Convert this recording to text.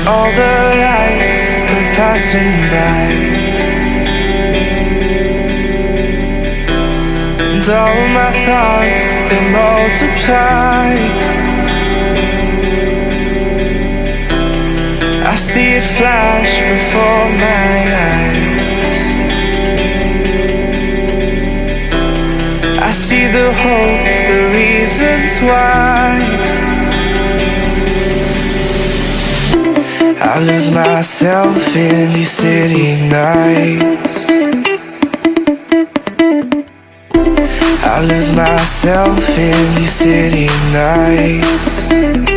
All the lights are passing by, and all my thoughts, they multiply. I see it flash before my eyes. I see the hope, the reasons why. I lose myself in these city nights. I lose myself in these city nights.